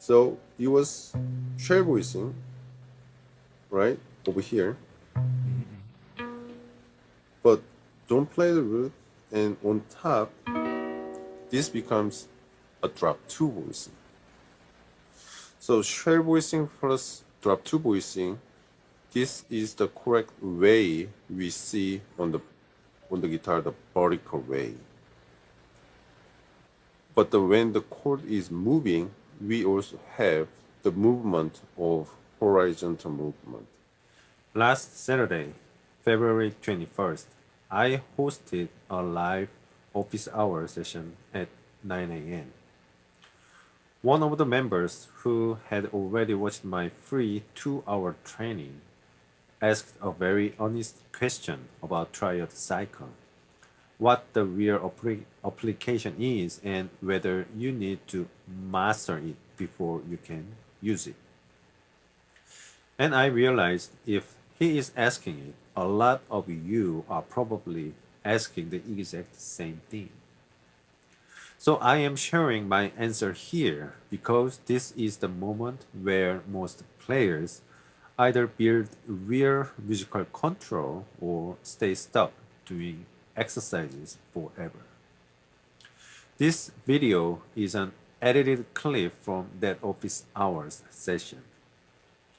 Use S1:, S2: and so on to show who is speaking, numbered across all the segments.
S1: So it was share voicing, right, over here. But don't play the root, and on top, this becomes a drop 2 voicing. So share voicing plus drop 2 voicing, this is the correct way we see on the guitar, the vertical way. But when the chord is moving, we also have the movement of horizontal movement.
S2: Last Saturday, February 21st, I hosted a live office hour session at 9 a.m. One of the members who had already watched my free 2-hour training asked a very honest question about triad cycle, what the real application is and whether you need to master it before you can use it. And I realized if he is asking it, a lot of you are probably asking the exact same thing. So I am sharing my answer here because this is the moment where most players either build real musical control or stay stuck doing exercises forever. This video is an edited clip from that office hours session.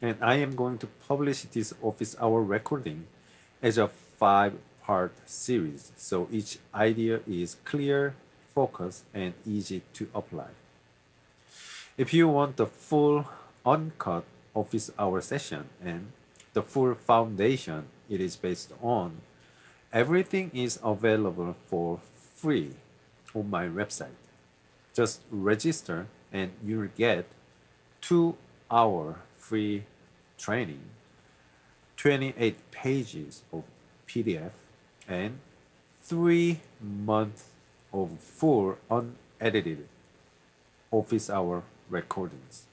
S2: And I am going to publish this office hour recording as a 5-part series, so each idea is clear, focused, and easy to apply. If you want the full uncut office hour session and the full foundation it is based on, everything is available for free on my website. Just register and you'll get 2-hour free training, 28 pages of PDF, and 3 months of full unedited office hour recordings.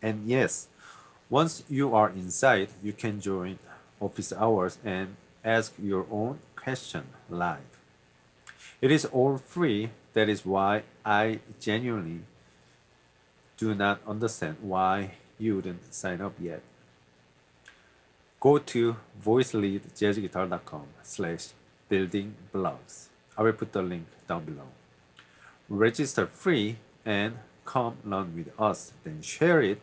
S2: And yes, once you are inside, you can join office hours and ask your own question live. It is all free. That is why I genuinely do not understand why you wouldn't sign up yet. Go to voicelyjazzguitar.com/building-blogs. I will put the link down below. Register free and come learn with us, then share it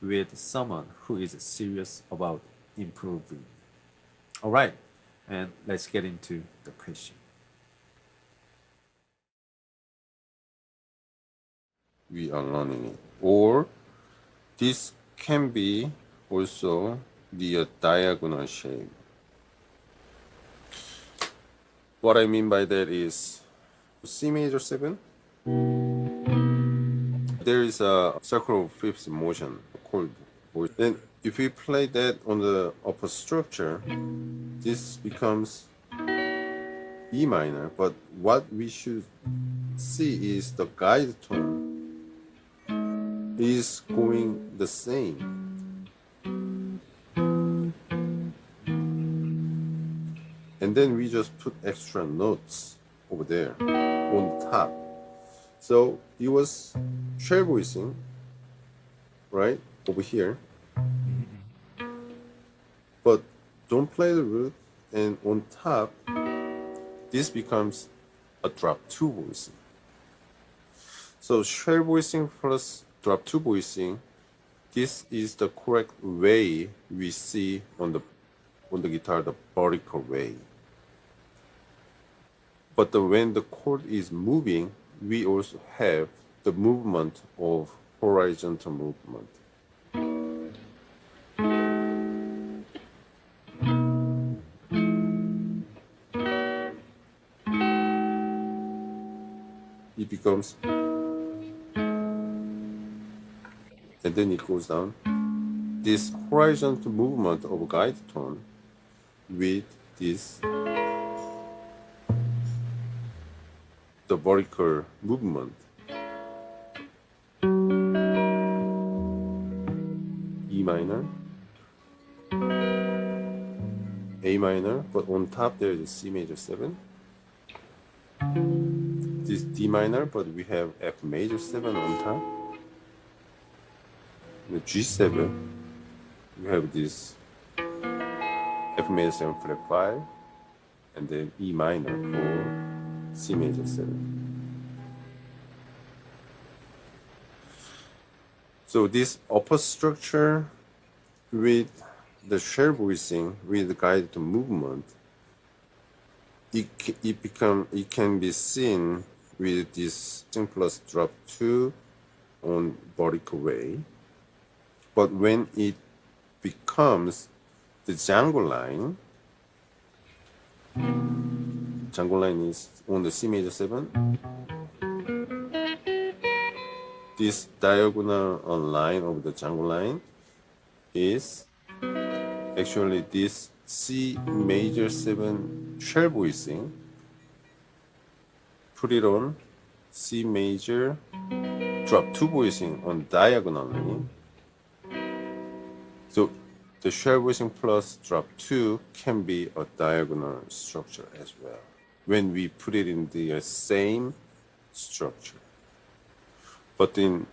S2: with someone who is serious about improving. All right, and let's get into the question.
S1: We are learning it. Or this can be also the diagonal shape. What I mean by that is C major 7. There is a circle of fifths motion called voice. Then if we play that on the upper structure, this becomes E minor. But what we should see is the guide tone is going the same. And then we just put extra notes over there on top. So it was share voicing, right, over here. But don't play the root, and on top, this becomes a drop 2 voicing. So share voicing plus drop 2 voicing, this is the correct way we see on the guitar, the vertical way. But when the chord is moving, we also have the movement of horizontal movement. It becomes, and then it goes down. This horizontal movement of guide tone with this, the vertical movement. E minor, A minor, but on top there is a C major 7. This D minor, but we have F major 7 on top. the G7, you have this F major 7 flat 5, and then E minor for C major 7. So this upper structure with the share voicing with the guided movement, it can be seen with this plus drop 2 on vertical way. But when it becomes the Django line is on the C major 7. This diagonal line of the Django line is actually this C major 7 share voicing. Put it on C major drop 2 voicing on diagonally. So the share voicing plus drop 2 can be a diagonal structure as well when we put it in the same structure. But in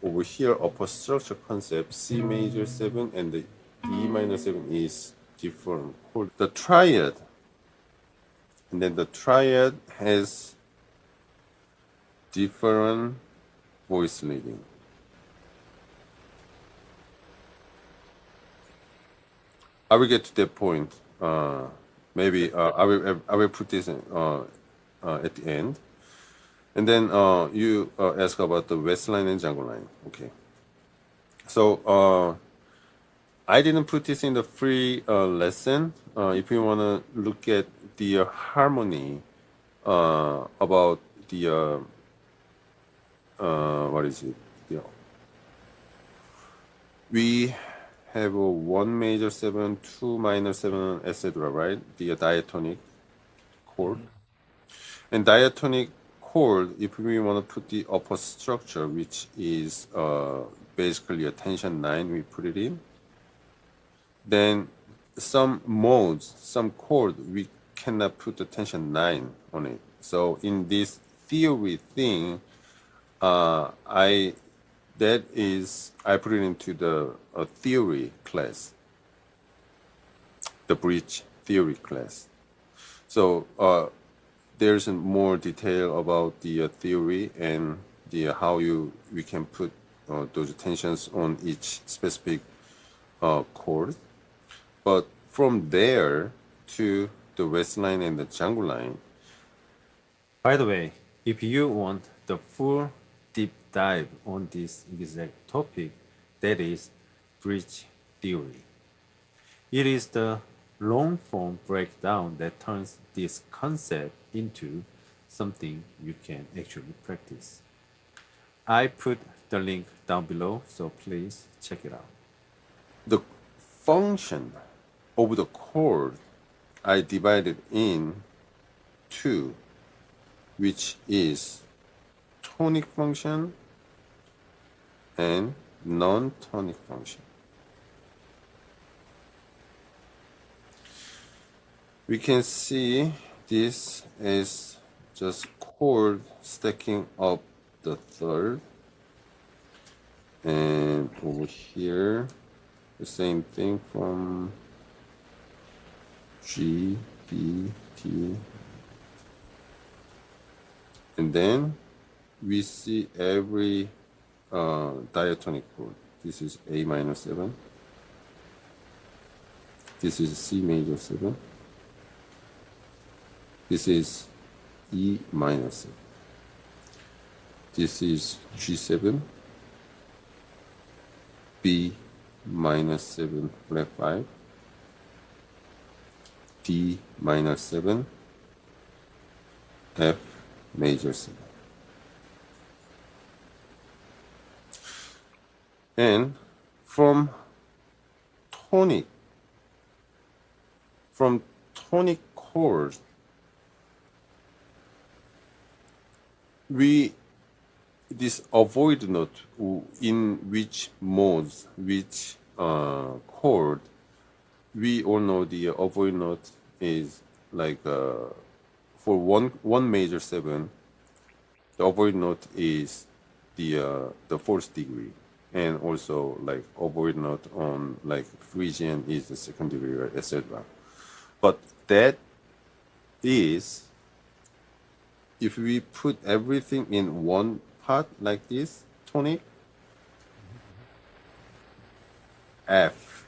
S1: over here, upper structure concept, C major 7 and the E minor 7 is different. The triad, and then the triad has different voice leading. I will get to that point. Maybe I will put this in, at the end. And then you ask about the West line and Django line. Okay. So I didn't put this in the free lesson. If you want to look at the harmony about the what is it? We have a 1 major 7, 2 minor 7, etc. Right? The diatonic chord. And diatonic chord, if we want to put the upper structure, which is basically a tension 9, we put it in. Then some modes, some chord, we cannot put the tension 9 on it. So in this theory thing, I put it into the theory class, the bridge theory class. So there's more detail about the theory and the how we can put those tensions on each specific chord. But from there to the West line and the Django line.
S2: By the way, if you want the full deep dive on this exact topic, that is bridge theory. It is the long form breakdown that turns this concept into something you can actually practice. I put the link down below, so please check it out.
S1: The function of the chord I divided in two, which is tonic function and non-tonic function. We can see this as just chord stacking up the third, and over here the same thing from G, B, D, and then we see every diatonic chord. This is A minor 7, this is C major 7, this is E minor 7, this is G7, B minus 7 flat 5, D minor 7, F major 7. And from tonic chords, this avoid note in which modes, which chord, we all know the avoid note is like for one major 7, the avoid note is the fourth degree, and also like oboe note on like Phrygian is the secondary, etc. But that is, if we put everything in one part like this, tonic, F,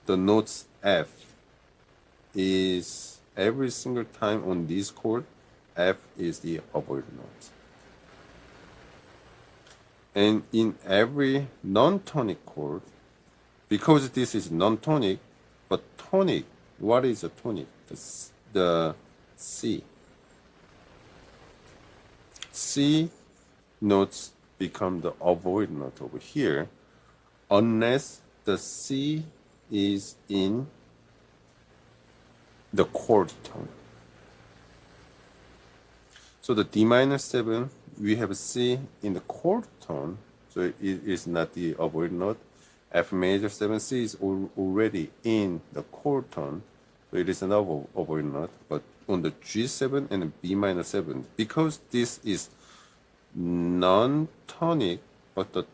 S1: the notes F is every single time on this chord, F is the oboe note. And in every non-tonic chord, because this is non-tonic, but tonic, what is a tonic? The C. C notes become the oboe note over here, unless the C is in the chord tone. So the D minor 7, we have C in the chord tone, so it is not the oboe note. F major 7C is already in the chord tone, so it is an oboe note. But on the G7 and the B minor 7, because this is non-tonic, but the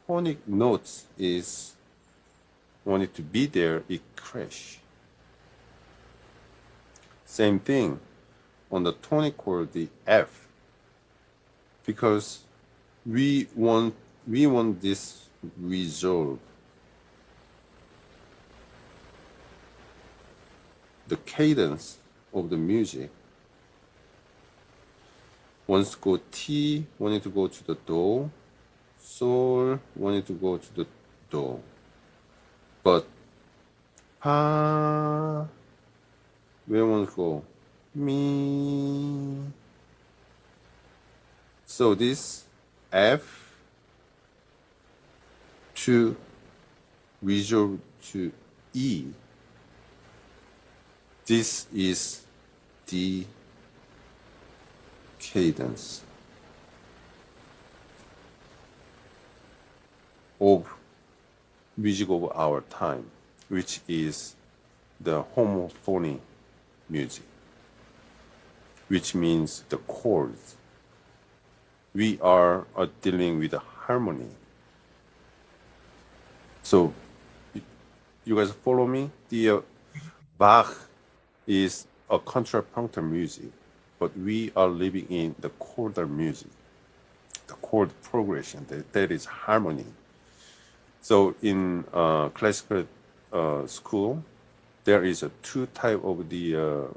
S1: tonic notes is wanted to be there, it crash. Same thing on the tonic chord, the F, because we want this resolve. The cadence of the music. Wants to go T, wanted to go to the Do, Sol, wanted to go to the Do. But Fa, where want to go? Mi. So this F to resolve to E. This is the cadence of music of our time, which is the homophony music, which means the chords. We are dealing with the harmony. So, you guys follow me? The Bach is a contrapuntal music, but we are living in the chordal music, the chord progression, that is harmony. So in classical school, there is a two type of the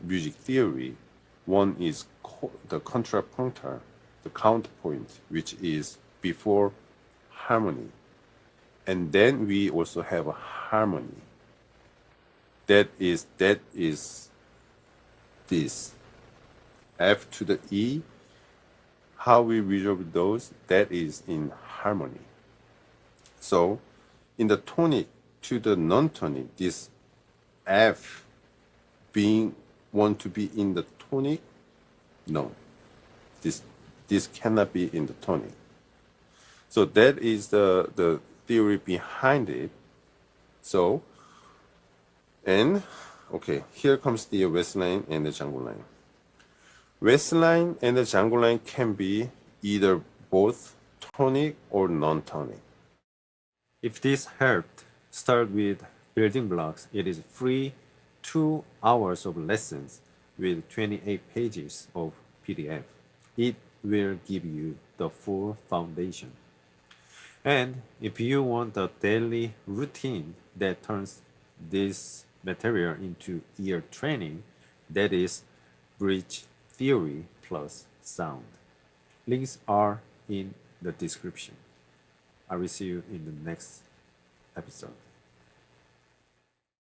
S1: music theory. One is the contrapuntal, the counterpoint, which is before harmony. And then we also have a harmony. That is this. F to the E, how we resolve those, that is in harmony. So in the tonic to the non-tonic, this F being want to be in the tonic, no, this cannot be in the tonic. So that is the theory behind it. So, and okay, here comes the West line and the Django line. West line and the Django line can be either both tonic or non-tonic.
S2: If this helped, start with building blocks. It is free 2 hours of lessons with 28 pages of PDF. It will give you the full foundation. And if you want a daily routine that turns this material into ear training, that is bridge theory plus sound. Links are in the description. I will see you in the next episode.